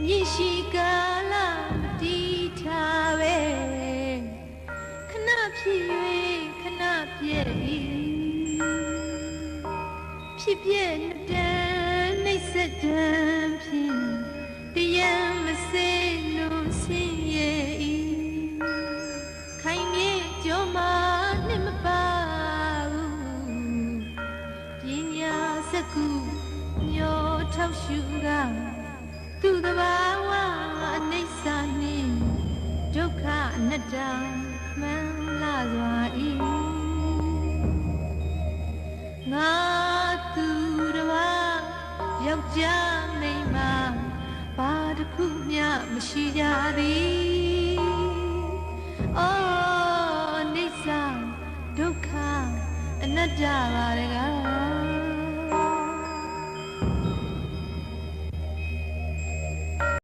မြင့်ရှိကာလတည်ထားပဲခဏဖြစ်၍ခဏပြည့်၏ဖြစ်ပြည့်နှစ်တန်းနှိမ့်ဆက်တန်းဖြင့်တရားမစေလို့ဆင်းရဲ၏ခိုင်မြေကြောမှာနှစ်မပါဘူးပညာစကုညောထောက်ရှုကသူတဘာဝအနိစ္စနှင့်ဒုက္ခအနတ္တမှန်လာစွာ၏ငါသူတဘာယောက်ျားမိန်းမဘာတစ်ခုမျှမရှိကြသည်အိုးအနိစ္စဒုက္ခအနတ္တပါတကား